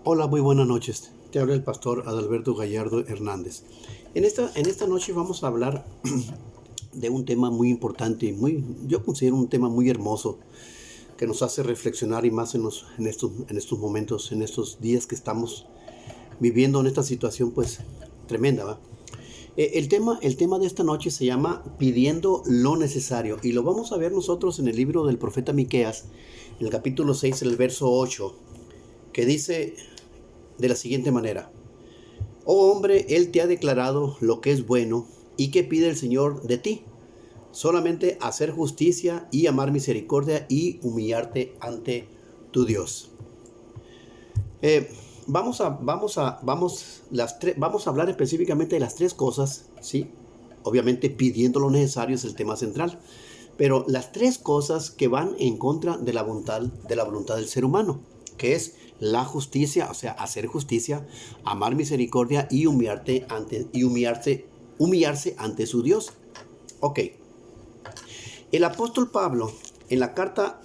Hola, muy buenas noches. Te habla el pastor Adalberto Gallardo Hernández. En esta noche vamos a hablar de un tema muy importante y yo considero un tema muy hermoso que nos hace reflexionar y más en estos momentos, en estos días que estamos viviendo en esta situación pues tremenda, ¿va? El tema de esta noche se llama Pidiendo lo necesario y lo vamos a ver nosotros en el libro del profeta Miqueas, en el capítulo 6, el verso 8, que dice de la siguiente manera: Oh hombre, Él te ha declarado lo que es bueno y que pide el Señor de ti. Solamente hacer justicia y amar misericordia y humillarte ante tu Dios. Eh, vamos a hablar específicamente de las tres cosas, ¿sí? Obviamente pidiendo lo necesario es el tema central, pero las tres cosas que van en contra de la voluntad del ser humano, que es la justicia, o sea, hacer justicia, amar misericordia y humillarse ante su Dios. Ok. El apóstol Pablo, en la carta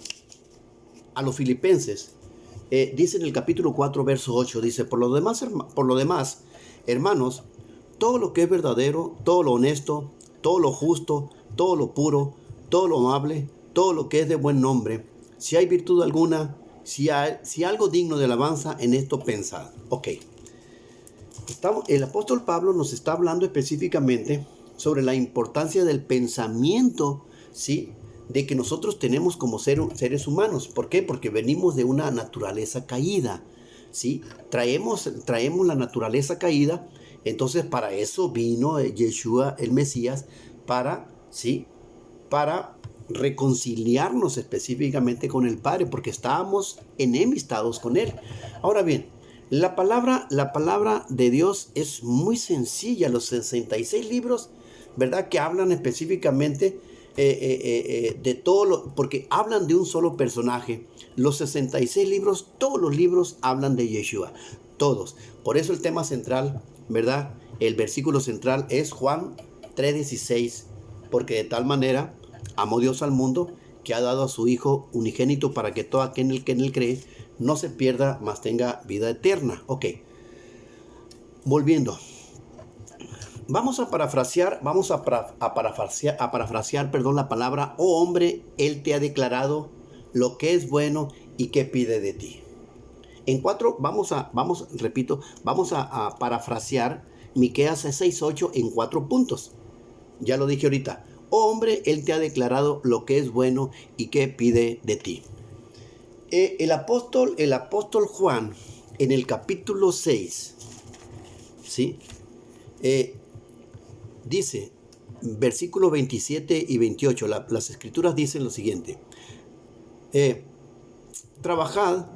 a los filipenses, dice en el capítulo 4, verso 8, dice: por lo demás, hermanos, todo lo que es verdadero, todo lo honesto, todo lo justo, todo lo puro, todo lo amable, todo lo que es de buen nombre, si hay virtud alguna, si algo digno de alabanza, en esto pensad. Ok, el apóstol Pablo nos está hablando específicamente sobre la importancia del pensamiento, ¿sí? De que nosotros tenemos como seres humanos. ¿Por qué? Porque venimos de una naturaleza caída, ¿sí? Traemos la naturaleza caída. Entonces para eso vino Yeshua el Mesías, ¿sí? Para reconciliarnos específicamente con el Padre, porque estábamos enemistados con Él. Ahora bien, la palabra de Dios es muy sencilla. Los 66 libros, ¿verdad?, que hablan específicamente de porque hablan de un solo personaje. Los 66 libros, todos los libros hablan de Yeshua, todos. Por eso el tema central, ¿verdad? El versículo central es Juan 3:16, porque de tal manera amó Dios al mundo que ha dado a su Hijo unigénito para que todo aquel que en él cree no se pierda, mas tenga vida eterna. Ok, volviendo. Vamos a parafrasear, perdón, la palabra: oh hombre, Él te ha declarado lo que es bueno y que pide de ti. Vamos a parafrasear Miqueas 6:8 en 4 puntos. Ya lo dije ahorita. Oh hombre, Él te ha declarado lo que es bueno y que pide de ti. El apóstol Juan, en el capítulo 6, ¿sí? Dice, versículos 27 y 28, las escrituras dicen lo siguiente: eh, trabajad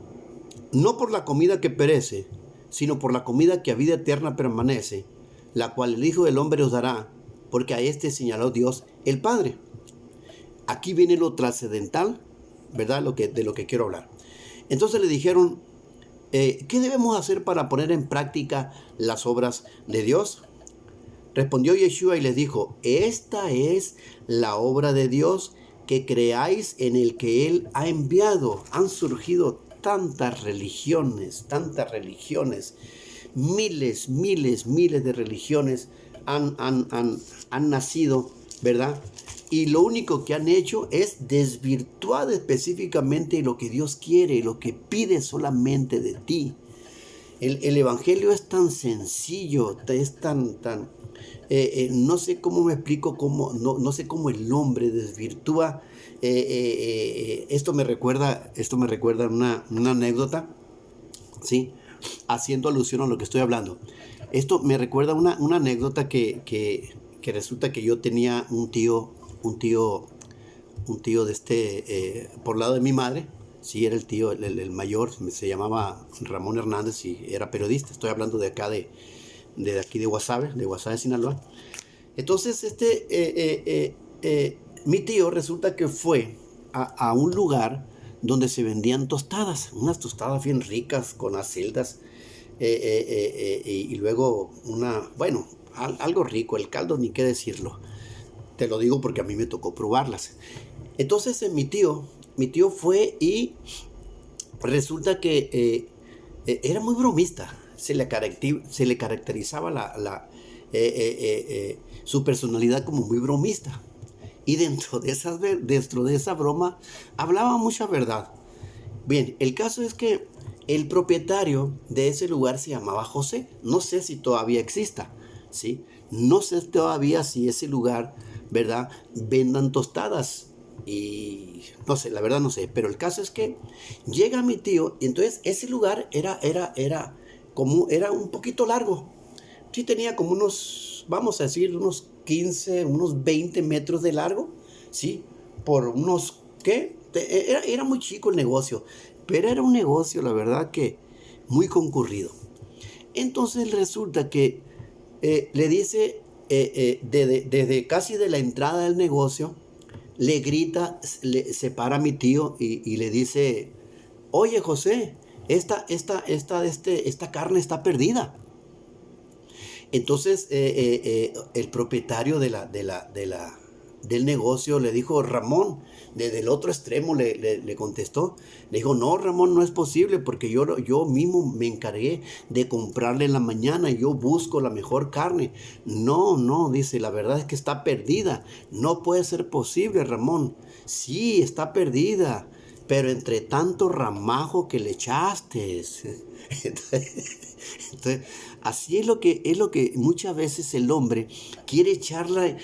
no por la comida que perece, sino por la comida que a vida eterna permanece, la cual el Hijo del Hombre os dará, porque a este señaló Dios el Padre. Aquí viene lo trascendental, ¿verdad? De lo que quiero hablar. Entonces le dijeron: ¿qué debemos hacer para poner en práctica las obras de Dios? Respondió Yeshua y les dijo: esta es la obra de Dios, que creáis en el que Él ha enviado. Han surgido tantas religiones, miles de religiones han nacido, ¿verdad? Y lo único que han hecho es desvirtuar específicamente lo que Dios quiere, lo que pide solamente de ti. El evangelio es tan sencillo, es no sé cómo me explico, no sé cómo el hombre desvirtúa. Esto me recuerda una anécdota, ¿sí? Haciendo alusión a lo que estoy hablando. Esto me recuerda una anécdota que resulta que yo tenía un tío por lado de mi madre. Sí, era el tío, el mayor, se llamaba Ramón Hernández y era periodista. Estoy hablando de acá, de aquí de Guasave, Sinaloa. Entonces, mi tío resulta que fue a un lugar donde se vendían tostadas, unas tostadas bien ricas con acelgas, y luego algo rico, el caldo ni qué decirlo. Te lo digo porque a mí me tocó probarlas. Entonces mi tío fue y resulta que era muy bromista. Se le caracterizaba su personalidad como muy bromista. Y dentro de esa broma hablaba mucha verdad. Bien, el caso es que el propietario de ese lugar se llamaba José. No sé si todavía exista, ¿sí? No sé todavía si ese lugar, ¿verdad?, vendan tostadas. Y no sé, la verdad no sé. Pero el caso es que llega mi tío y entonces ese lugar era un poquito largo. Sí tenía como unos, vamos a decir, unos 15, unos 20 metros de largo, ¿sí? Por unos, ¿qué? Era muy chico el negocio, pero era un negocio, la verdad que muy concurrido. Entonces resulta que le dice, desde casi de la entrada del negocio, le grita, se para mi tío y le dice, oye José, esta carne está perdida. Entonces el propietario del negocio le dijo, Ramón, desde el otro extremo le contestó, le dijo, no Ramón, no es posible porque yo mismo me encargué de comprarle en la mañana y yo busco la mejor carne. No, dice, la verdad es que está perdida, no puede ser posible Ramón. Sí, está perdida, pero entre tanto ramajo que le echaste. Entonces, así es lo que muchas veces el hombre quiere echarle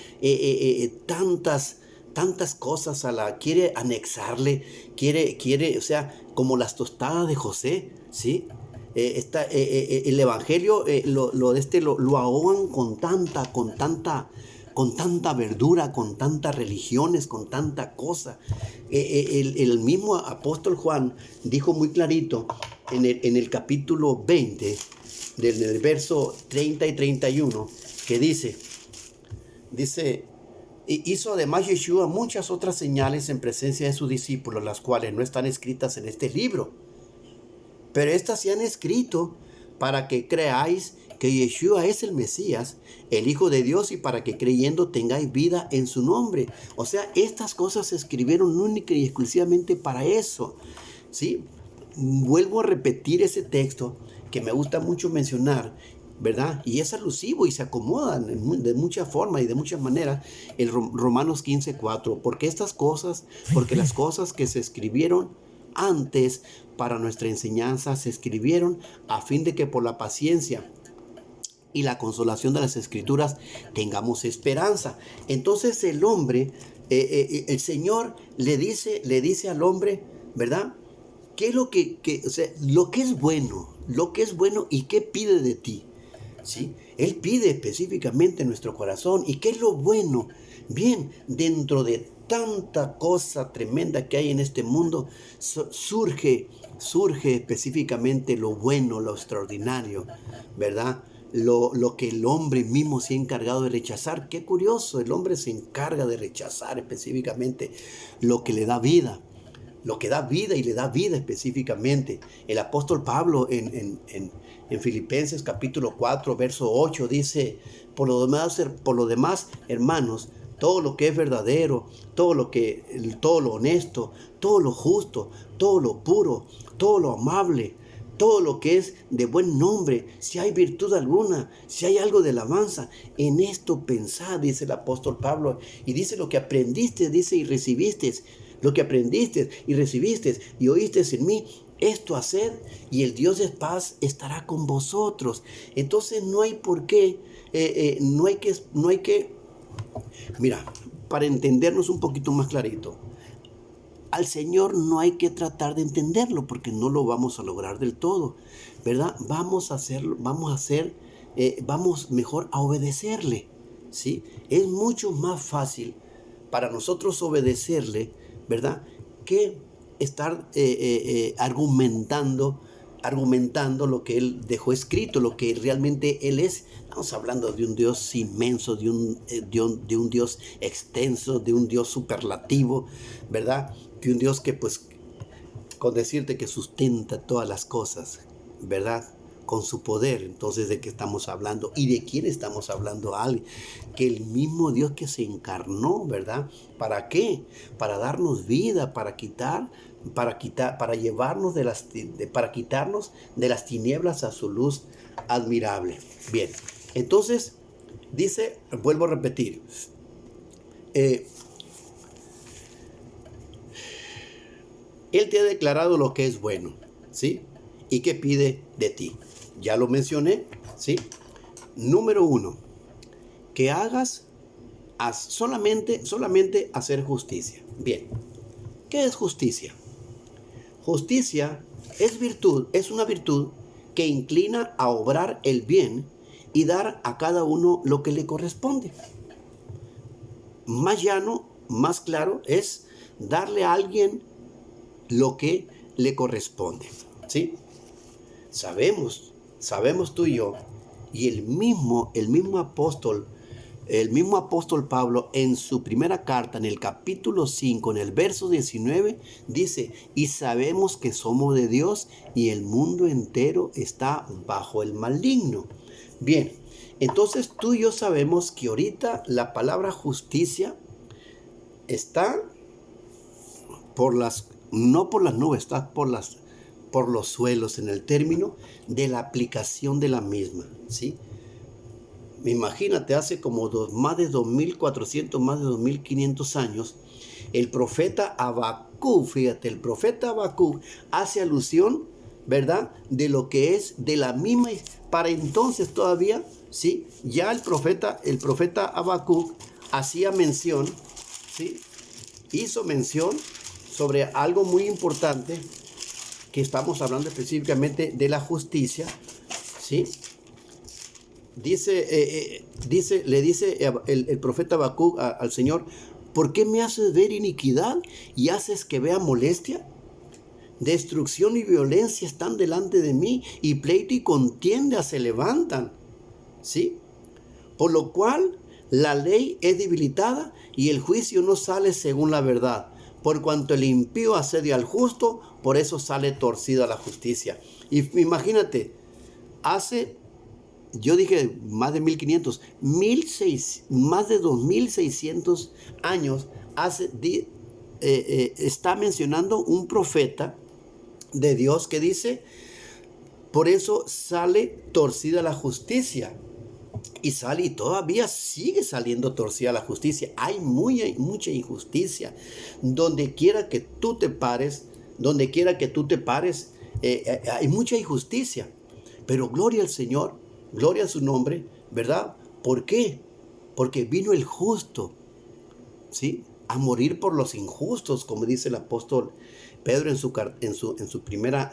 tantas cosas quiere anexarle, o sea, como las tostadas de José, ¿sí? El evangelio lo ahogan con tanta verdura, con tantas religiones, con tanta cosa. El mismo apóstol Juan dijo muy clarito en el capítulo 20, del verso 30 y 31, que dice, hizo además Yeshua muchas otras señales en presencia de sus discípulos, las cuales no están escritas en este libro, pero estas se han escrito para que creáis que Yeshua es el Mesías, el Hijo de Dios, y para que creyendo tengáis vida en su nombre. O sea, estas cosas se escribieron única y exclusivamente para eso, ¿sí? Vuelvo a repetir ese texto que me gusta mucho mencionar, ¿verdad? Y es alusivo y se acomoda de muchas formas y de muchas maneras en Romanos 15:4, porque las cosas que se escribieron antes para nuestra enseñanza se escribieron a fin de que por la paciencia y la consolación de las escrituras tengamos esperanza. Entonces el hombre, el Señor le dice al hombre, ¿verdad? ¿Qué es o sea, lo que es bueno y qué pide de ti? ¿Sí? Él pide específicamente en nuestro corazón. ¿Y qué es lo bueno? Bien, dentro de tanta cosa tremenda que hay en este mundo, surge específicamente lo bueno, lo extraordinario, ¿verdad? Lo que el hombre mismo se ha encargado de rechazar. Qué curioso, el hombre se encarga de rechazar específicamente lo que le da vida. Lo que da vida y le da vida específicamente. El apóstol Pablo en Filipenses capítulo 4, verso 8 dice, por lo demás, hermanos, todo lo que es verdadero, todo lo honesto, todo lo justo, todo lo puro, todo lo amable, todo lo que es de buen nombre, si hay virtud alguna, si hay algo de alabanza, en esto pensad, dice el apóstol Pablo, y dice lo que aprendiste, dice, y recibiste, lo que aprendiste y recibiste y oíste en mí, esto haced, y el Dios de paz estará con vosotros. Entonces no hay por qué, no hay que, mira, para entendernos un poquito más clarito, al Señor no hay que tratar de entenderlo porque no lo vamos a lograr del todo, ¿verdad? Vamos mejor a obedecerle, ¿sí? Es mucho más fácil para nosotros obedecerle, ¿verdad?, que estar argumentando lo que Él dejó escrito, lo que realmente Él es. Estamos hablando de un Dios inmenso, de un Dios extenso, de un Dios superlativo, ¿verdad? De un Dios que, pues, con decirte que sustenta todas las cosas, ¿verdad? con su poder. Entonces, ¿de qué estamos hablando? ¿Y de quién estamos hablando? Alguien que el mismo Dios que se encarnó, ¿verdad? ¿Para qué? Para darnos vida, para llevarnos para quitarnos de las tinieblas a su luz admirable. Bien, entonces dice, vuelvo a repetir, Él te ha declarado lo que es bueno, ¿sí? ¿Y qué pide de ti? Ya lo mencioné, ¿sí? Número 1, que solamente hacer justicia. Bien, ¿qué es justicia? Justicia es una virtud que inclina a obrar el bien y dar a cada uno lo que le corresponde. Más llano, más claro, es darle a alguien lo que le corresponde, ¿sí? Sabemos tú y yo, y el mismo apóstol Pablo en su primera carta, en el capítulo 5, en el verso 19, dice, y sabemos que somos de Dios y el mundo entero está bajo el maligno. Bien, entonces tú y yo sabemos que ahorita la palabra justicia está no por las nubes, está por los suelos en el término de la aplicación de la misma, ¿sí? Imagínate, hace como más de 2.400, más de 2.500 años, el profeta Habacuc, fíjate, el profeta Habacuc hace alusión, ¿verdad?, de lo que es de la misma, para entonces todavía, ¿sí? Ya el profeta Habacuc hacía mención, ¿sí? Hizo mención sobre algo muy importante, que estamos hablando específicamente de la justicia, ¿sí? Le dice el profeta Habacuc al Señor, ¿por qué me haces ver iniquidad y haces que vea molestia? Destrucción y violencia están delante de mí, y pleito y contienda se levantan, ¿sí? Por lo cual la ley es debilitada y el juicio no sale según la verdad. Por cuanto el impío asedia al justo, por eso sale torcida la justicia. Y imagínate, yo dije más de 1500, más de 2600 años está mencionando un profeta de Dios que dice, por eso sale torcida la justicia. Y todavía sigue saliendo torcida la justicia. Hay mucha injusticia. Donde quiera que tú te pares, hay mucha injusticia. Pero gloria al Señor, gloria a su nombre, ¿verdad? ¿Por qué? Porque vino el justo, ¿sí?, a morir por los injustos, como dice el apóstol Pedro en su primera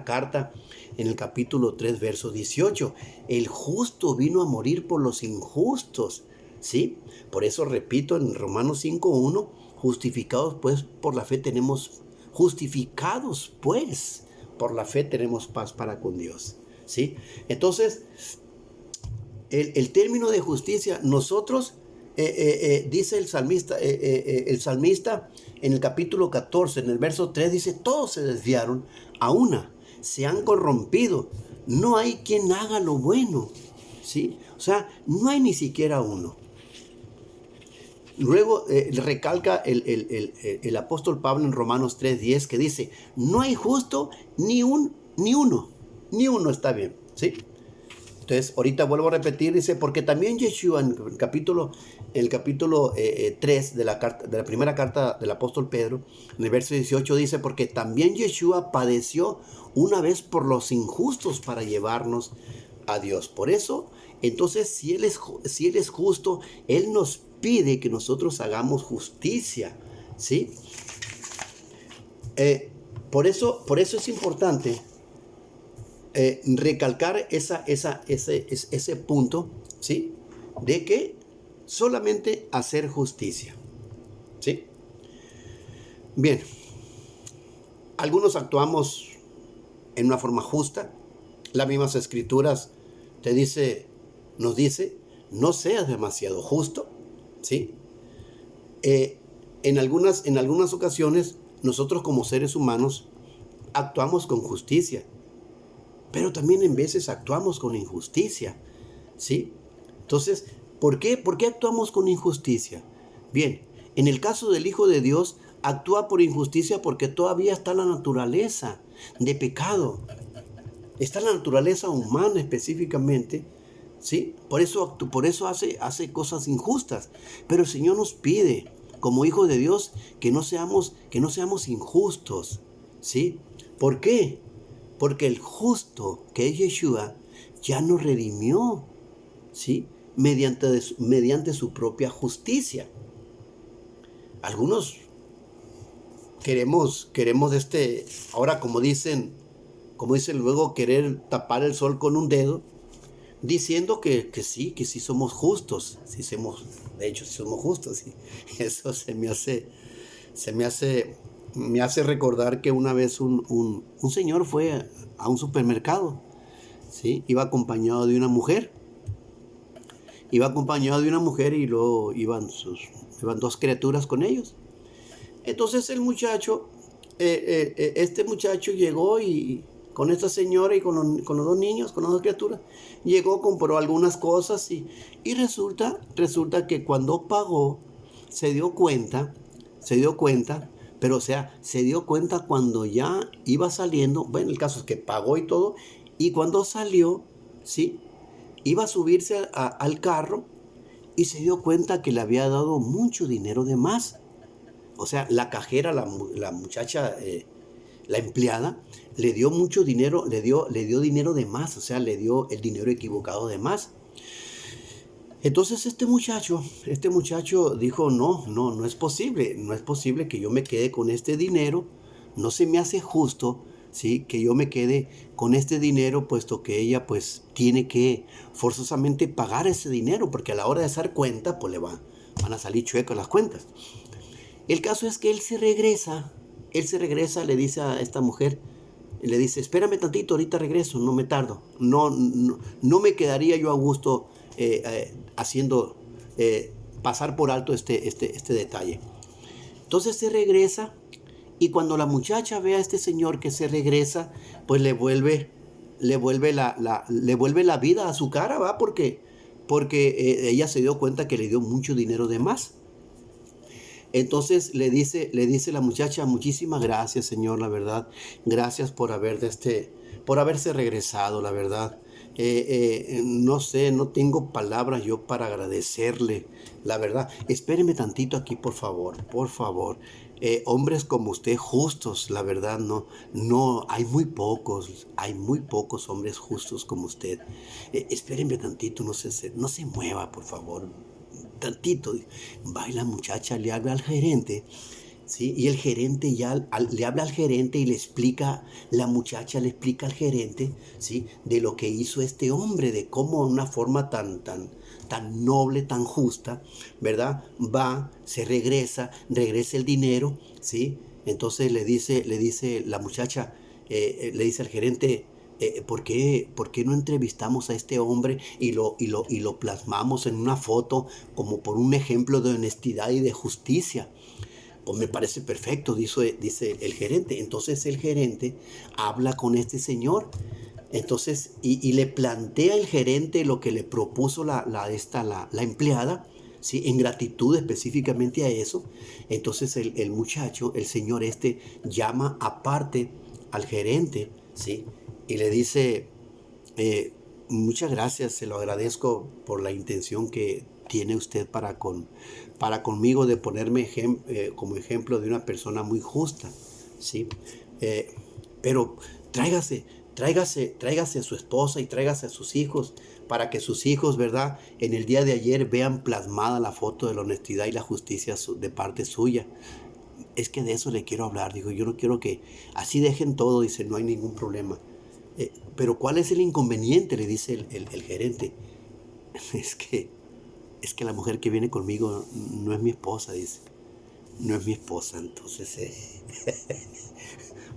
carta, en el capítulo 3, verso 18. El justo vino a morir por los injustos, ¿sí? Por eso repito en Romanos 5:1, justificados pues por la fe tenemos paz para con Dios, ¿sí? Entonces, el término de justicia, nosotros, dice el salmista en el capítulo 14, en el verso 3, dice, todos se desviaron a una, se han corrompido, no hay quien haga lo bueno, ¿sí? O sea, no hay ni siquiera uno. Luego recalca el apóstol Pablo en Romanos 3:10, que dice, no hay justo ni uno está bien, ¿sí? Entonces, ahorita vuelvo a repetir, dice, porque también Yeshua en el capítulo 3 de la primera carta del apóstol Pedro, en el verso 18 dice, porque también Yeshua padeció una vez por los injustos para llevarnos a Dios. Por eso, entonces, si Él es justo, Él nos pide que nosotros hagamos justicia, ¿sí? Por eso es importante recalcar ese punto, ¿sí?, de que solamente hacer justicia, ¿sí? Bien, algunos actuamos en una forma justa. Las mismas escrituras nos dice, no seas demasiado justo, ¿sí? En algunas ocasiones, nosotros como seres humanos actuamos con justicia. pero también en veces actuamos con injusticia, ¿sí? Entonces, ¿por qué? ¿Por qué actuamos con injusticia? Bien, en el caso del Hijo de Dios, actúa por injusticia porque todavía está la naturaleza de pecado. Está la naturaleza humana específicamente, ¿sí? Por eso hace cosas injustas. Pero el Señor nos pide, como hijos de Dios, que no seamos injustos, ¿sí? ¿Por qué? Porque el justo, que es Yeshua, ya nos redimió, ¿sí? Mediante su propia justicia. Algunos queremos ahora como dicen luego, querer tapar el sol con un dedo, diciendo que sí somos justos, de hecho sí somos justos. ¿Sí? Eso me hace recordar que una vez un señor fue a un supermercado, ¿sí? Iba acompañado de una mujer y luego iban dos criaturas con ellos. Entonces el muchacho, este muchacho llegó y con esta señora y con los dos niños, con las dos criaturas, llegó, compró algunas cosas y resulta que cuando pagó se dio cuenta, pero o sea, se dio cuenta cuando ya iba saliendo. Bueno, el caso es que pagó y todo, y cuando salió, ¿sí? Iba a subirse al carro y se dio cuenta que le había dado mucho dinero de más. O sea, la cajera, la muchacha, la empleada, le dio mucho dinero, le dio dinero de más, o sea, le dio el dinero equivocado de más. Entonces este muchacho dijo, no es posible que yo me quede con este dinero, no se me hace justo, ¿sí? Que yo me quede con este dinero, puesto que ella pues tiene que forzosamente pagar ese dinero, porque a la hora de hacer cuenta, pues van a salir chuecas las cuentas. El caso es que él se regresa, le dice a esta mujer, le dice, espérame tantito, ahorita regreso, no me tardo. No me quedaría yo a gusto haciendo pasar por alto este detalle. Entonces se regresa, y cuando la muchacha ve a este señor que se regresa, pues le vuelve la vida a su cara, ¿va? Porque ella se dio cuenta que le dio mucho dinero de más. Entonces le dice la muchacha, muchísimas gracias, Señor, la verdad. Gracias por haberse regresado, la verdad. No sé, no tengo palabras yo para agradecerle, la verdad. Espéreme tantito aquí, por favor, por favor. Hombres como usted, justos, la verdad, no, hay muy pocos hombres justos como usted. Espéreme tantito, no se mueva, por favor. Tantito. Va y la muchacha le habla al gerente, ¿sí? Y el gerente le habla al gerente y la muchacha le explica al gerente, ¿sí? De lo que hizo este hombre, de cómo una forma tan noble, tan justa, ¿verdad? Se regresa el dinero, ¿sí? Entonces le dice la muchacha, le dice al gerente, ¿por qué no entrevistamos a este hombre y lo plasmamos en una foto como por un ejemplo de honestidad y de justicia? Pues me parece perfecto, dice el gerente. Entonces el gerente habla con este señor. Entonces, y le plantea el gerente lo que le propuso la empleada, ¿sí? En gratitud específicamente a eso. Entonces el muchacho, el señor llama aparte al gerente, ¿sí? Y le dice, muchas gracias, se lo agradezco por la intención que tiene usted para conmigo de ponerme como ejemplo de una persona muy justa, ¿sí? Pero tráigase a su esposa y tráigase a sus hijos, para que sus hijos, ¿verdad?, en el día de ayer vean plasmada la foto de la honestidad y la justicia de parte suya. Es que de eso le quiero hablar. Digo, yo no quiero que así dejen todo. Dice, no hay ningún problema. Pero ¿cuál es el inconveniente?, le dice el gerente. Es que la mujer que viene conmigo no es mi esposa, dice. No es mi esposa. Entonces,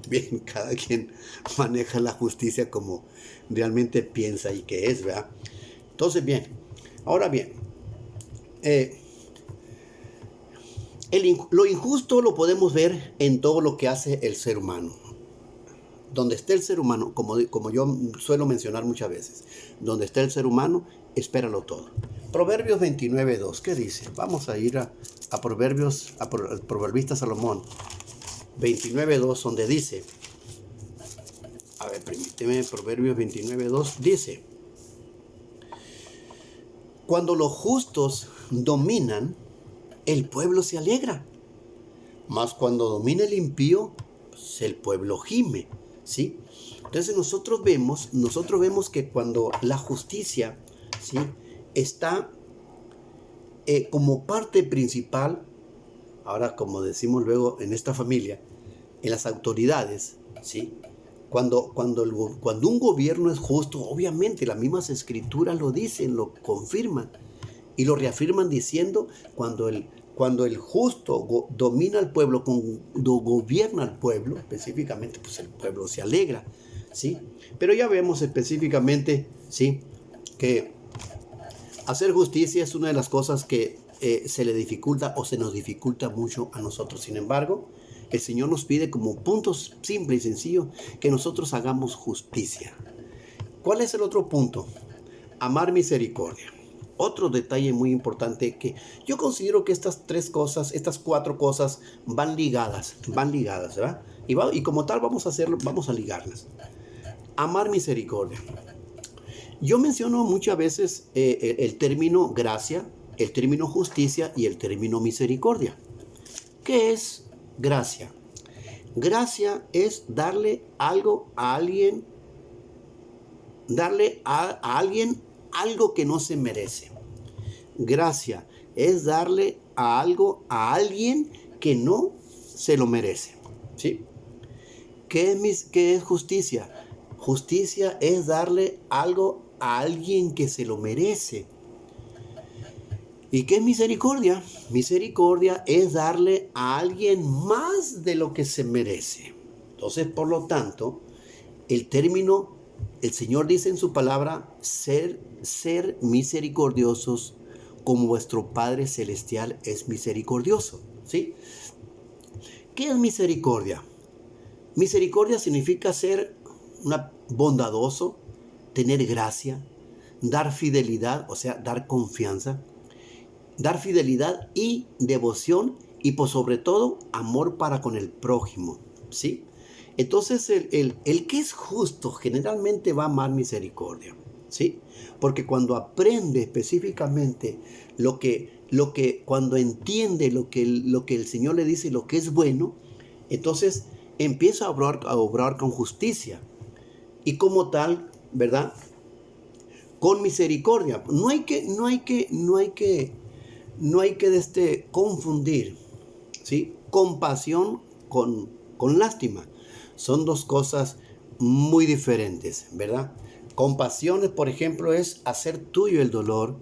bien, cada quien maneja la justicia como realmente piensa y que es, ¿verdad? Entonces, bien. Ahora bien, lo injusto lo podemos ver en todo lo que hace el ser humano. donde esté el ser humano, como yo suelo mencionar muchas veces, donde esté el ser humano, espéralo todo. Proverbios 29:2, ¿qué dice? Vamos a ir a Proverbios, al proverbista Salomón 29:2, donde dice, a ver, permíteme, Proverbios 29:2 dice: cuando los justos dominan, el pueblo se alegra, mas cuando domina el impío, pues el pueblo gime, ¿sí? Entonces nosotros vemos que cuando la justicia, ¿sí?, está como parte principal, ahora como decimos luego en esta familia, en las autoridades, ¿sí? Cuando un gobierno es justo, obviamente las mismas escrituras lo dicen, lo confirman y lo reafirman diciendo, cuando el justo domina al pueblo, cuando gobierna al pueblo, específicamente, pues el pueblo se alegra, ¿sí? Pero ya vemos específicamente, ¿sí?, que hacer justicia es una de las cosas que se le dificulta o se nos dificulta mucho a nosotros. Sin embargo, el Señor nos pide como puntos simple y sencillo que nosotros hagamos justicia. ¿Cuál es el otro punto? Amar misericordia. Otro detalle muy importante que yo considero que estas cuatro cosas van ligadas, ¿verdad? Y como tal vamos a ligarlas. Amar misericordia. Yo menciono muchas veces el término gracia, el término justicia y el término misericordia. ¿Qué es gracia? Gracia es darle algo a alguien, darle a alguien algo que no se merece. Gracia es darle a alguien que no se lo merece, ¿sí? ¿Qué es justicia? Justicia es darle algo a alguien que se lo merece. ¿Y qué es misericordia? Misericordia es darle a alguien más de lo que se merece. Entonces, por lo tanto, el Señor dice en su palabra, ser misericordiosos como vuestro Padre Celestial es misericordioso, ¿sí? ¿Qué es misericordia? Misericordia significa ser bondadoso, tener gracia, dar fidelidad, o sea, dar confianza, dar fidelidad y devoción y por sobre todo amor para con el prójimo, ¿sí? Entonces el que es justo generalmente va a amar misericordia, ¿sí? Porque cuando aprende específicamente cuando entiende lo que el Señor le dice, lo que es bueno, entonces empieza a obrar con justicia y como tal, ¿verdad?, con misericordia. No hay que confundir, ¿sí?, compasión con lástima. Son dos cosas muy diferentes, ¿verdad? Compasión, por ejemplo, es hacer tuyo el dolor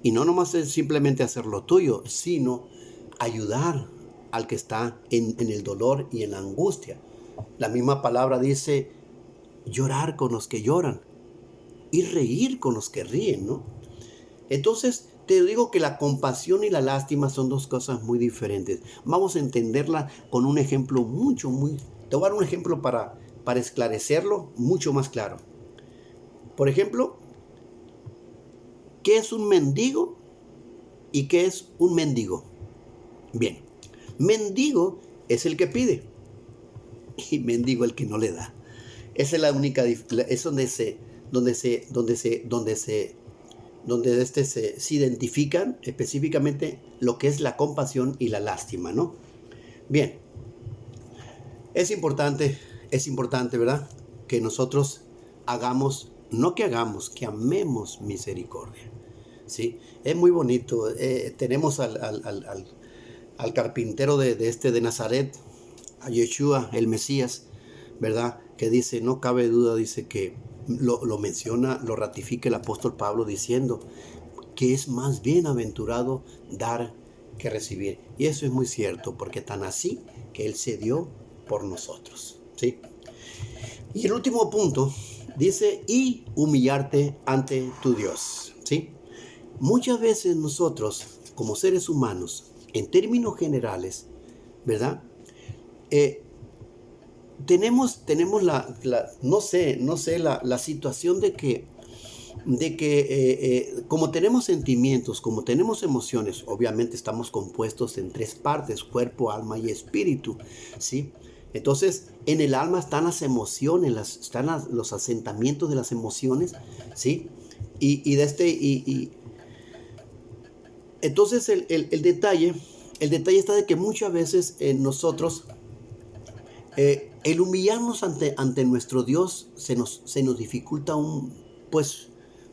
y no nomás es simplemente hacerlo tuyo, sino ayudar al que está en el dolor y en la angustia. La misma palabra dice llorar con los que lloran y reír con los que ríen, ¿no? Entonces, te digo que la compasión y la lástima son dos cosas muy diferentes. Vamos a entenderla con un ejemplo te voy a dar un ejemplo para esclarecerlo mucho más claro. Por ejemplo, ¿qué es un mendigo y qué es un mendigo? Bien, mendigo es el que pide y mendigo el que no le da. Esa es la única, es donde se identifican específicamente lo que es la compasión y la lástima, ¿no? Bien, es importante, ¿verdad?, que nosotros que amemos misericordia, ¿sí? Es muy bonito. Tenemos al carpintero de Nazaret, a Yeshua, el Mesías, ¿verdad?, que dice, no cabe duda, dice que lo menciona, lo ratifica el apóstol Pablo diciendo que es más bienaventurado dar que recibir. Y eso es muy cierto, porque tan así que Él se dio por nosotros, ¿sí? Y el último punto dice, y humillarte ante tu Dios, ¿sí? Muchas veces nosotros, como seres humanos, en términos generales, ¿verdad?, tenemos no sé, la situación de que como tenemos sentimientos, como tenemos emociones, obviamente estamos compuestos en tres partes: cuerpo, alma y espíritu, ¿sí? Entonces, en el alma están las emociones, están los asentamientos de las emociones, ¿sí? Entonces el detalle está de que muchas veces nosotros, el humillarnos ante nuestro Dios se nos dificulta pues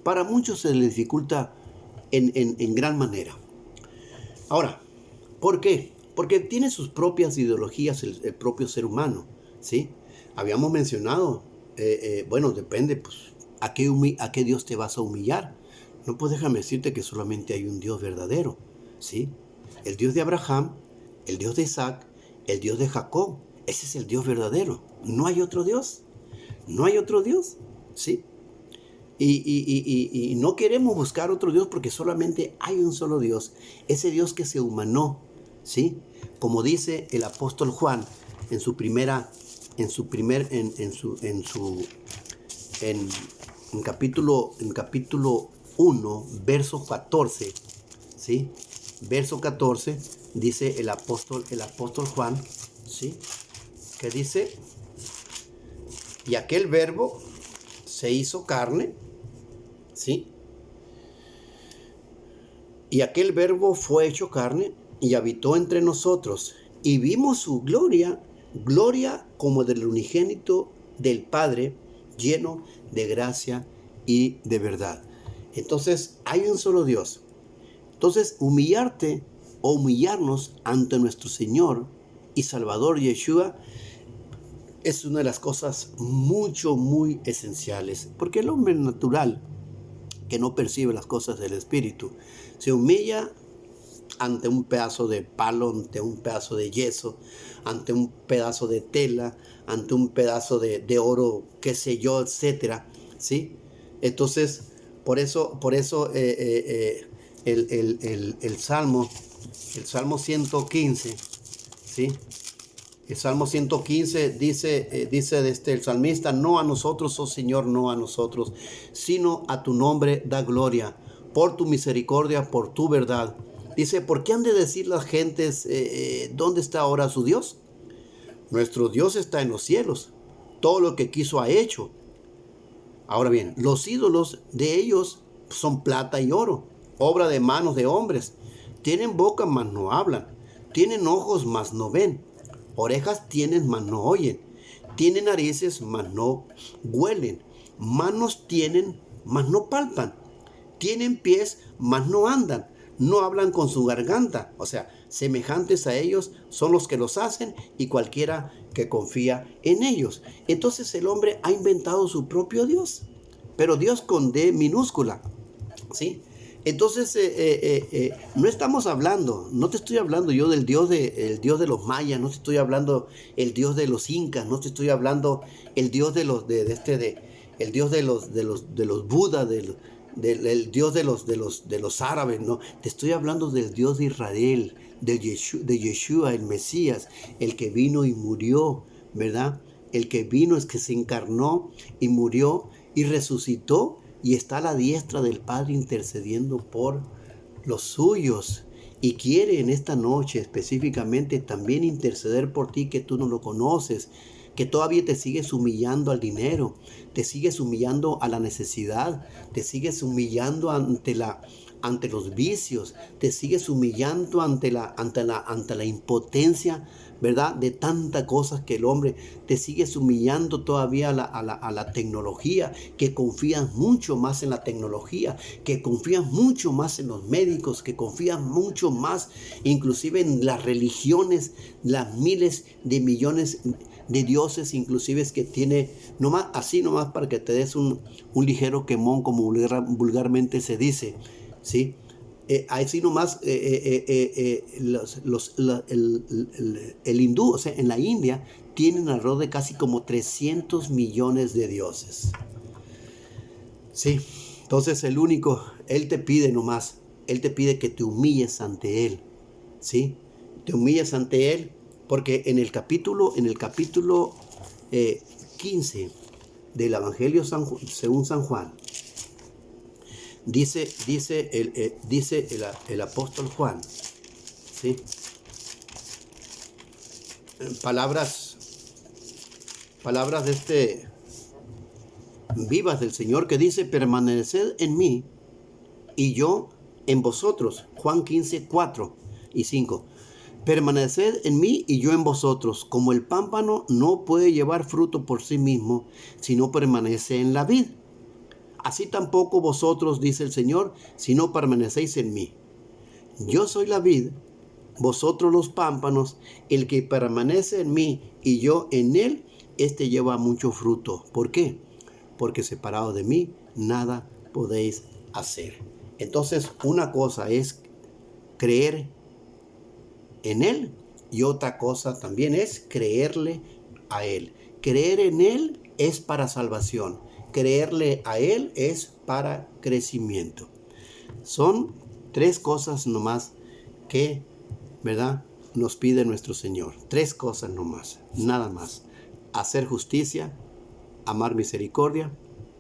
para muchos se les dificulta en gran manera. Ahora, ¿por qué? Porque tiene sus propias ideologías el propio ser humano, ¿sí? Habíamos mencionado, bueno, depende, pues, ¿a qué Dios te vas a humillar? No, pues déjame decirte que solamente hay un Dios verdadero, ¿sí? El Dios de Abraham, el Dios de Isaac, el Dios de Jacob. Ese es el Dios verdadero. No hay otro Dios. No hay otro Dios, ¿sí? Y no queremos buscar otro Dios porque solamente hay un solo Dios. Ese Dios que se humanó, ¿sí? Como dice el apóstol Juan en su primera, en capítulo 1, verso 14, ¿sí? Verso 14, dice el apóstol Juan, ¿sí? Que dice: y aquel verbo se hizo carne, ¿sí? Y aquel verbo fue hecho carne y habitó entre nosotros, y vimos su gloria, gloria como del unigénito del Padre, lleno de gracia y de verdad. Entonces, hay un solo Dios. Entonces, humillarte o humillarnos ante nuestro Señor y Salvador Yeshua es una de las cosas muy esenciales, porque el hombre natural, que no percibe las cosas del Espíritu, se humilla ante un pedazo de palo, ante un pedazo de yeso, ante un pedazo de tela, ante un pedazo de oro, qué sé yo, etcétera, ¿sí? Entonces, por eso el Salmo 115, ¿sí? El Salmo 115 dice el salmista: no a nosotros, oh Señor, no a nosotros, sino a tu nombre da gloria, por tu misericordia, por tu verdad. Dice: ¿por qué han de decir las gentes, dónde está ahora su Dios? Nuestro Dios está en los cielos, todo lo que quiso ha hecho. Ahora bien, los ídolos de ellos son plata y oro, obra de manos de hombres. Tienen boca, mas no hablan. Tienen ojos, mas no ven. Orejas tienen, mas no oyen. Tienen narices, mas no huelen. Manos tienen, mas no palpan. Tienen pies, mas no andan. No hablan con su garganta. O sea, semejantes a ellos son los que los hacen y cualquiera que confía en ellos. Entonces el hombre ha inventado su propio Dios, pero Dios con D minúscula, ¿sí? Entonces, no estamos hablando, no te estoy hablando yo del Dios el Dios de los mayas, no te estoy hablando el Dios de los incas, no te estoy hablando el Dios el Dios de los budas, el Dios de los árabes, no, te estoy hablando del Dios de Israel, de Yeshua, el Mesías, el que vino y murió, ¿verdad? El que vino es que se encarnó y murió y resucitó y está a la diestra del Padre intercediendo por los suyos. Y quiere en esta noche específicamente también interceder por ti, que tú no lo conoces, que todavía te sigues humillando al dinero, te sigues humillando a la necesidad, te sigues humillando ante los vicios, te sigues humillando ante la impotencia, ¿verdad? De tantas cosas que el hombre, te sigues humillando todavía a la tecnología, que confías mucho más en la tecnología, que confías mucho más en los médicos, que confías mucho más inclusive en las religiones, las miles de millones de dioses inclusive que tiene, así nomás para que te des un ligero quemón, como vulgarmente se dice, ¿sí? Así nomás el hindú, o sea, en la India, tienen alrededor de casi como 300 millones de dioses. Sí, entonces Él te pide nomás, Él te pide que te humilles ante Él, ¿sí? Te humilles ante Él, porque en el capítulo 15 del Evangelio según San Juan, dice el apóstol Juan, ¿sí? Palabras vivas del Señor, que dice: permaneced en mí y yo en vosotros. Juan 15, 4 y 5. Permaneced en mí y yo en vosotros, como el pámpano no puede llevar fruto por sí mismo si no permanece en la vid. Así tampoco vosotros, dice el Señor, si no permanecéis en mí. Yo soy la vid, vosotros los pámpanos. El que permanece en mí y yo en él, este lleva mucho fruto. ¿Por qué? Porque separado de mí nada podéis hacer. Entonces, una cosa es creer en él y otra cosa también es creerle a él. Creer en él es para salvación. Creerle a él es para crecimiento. Son tres cosas nomás que, ¿verdad?, nos pide nuestro Señor. Tres cosas nomás, nada más. Hacer justicia, amar misericordia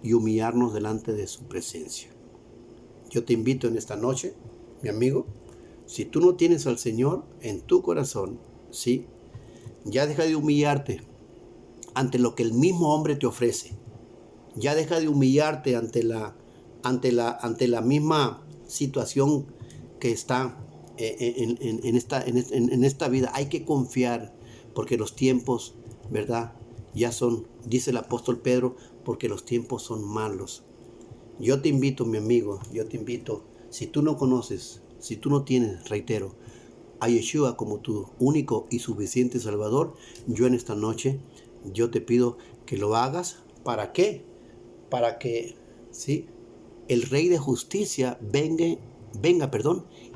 y humillarnos delante de su presencia. Yo te invito en esta noche, mi amigo, si tú no tienes al Señor en tu corazón, ¿sí?, ya deja de humillarte ante lo que el mismo hombre te ofrece. Ya deja de humillarte ante la misma situación que está en esta vida. Hay que confiar, porque los tiempos, ¿verdad?, ya son, dice el apóstol Pedro, porque los tiempos son malos. Yo te invito, mi amigo, si tú no conoces, si tú no tienes, reitero, a Yeshua como tu único y suficiente Salvador, yo en esta noche, yo te pido que lo hagas. ¿Para qué? Para que, ¿sí?, el Rey de Justicia venga,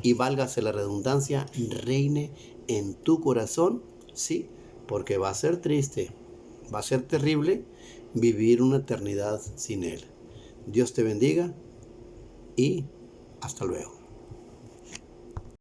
y válgase la redundancia, reine en tu corazón, ¿sí? Porque va a ser triste, va a ser terrible vivir una eternidad sin Él. Dios te bendiga y hasta luego.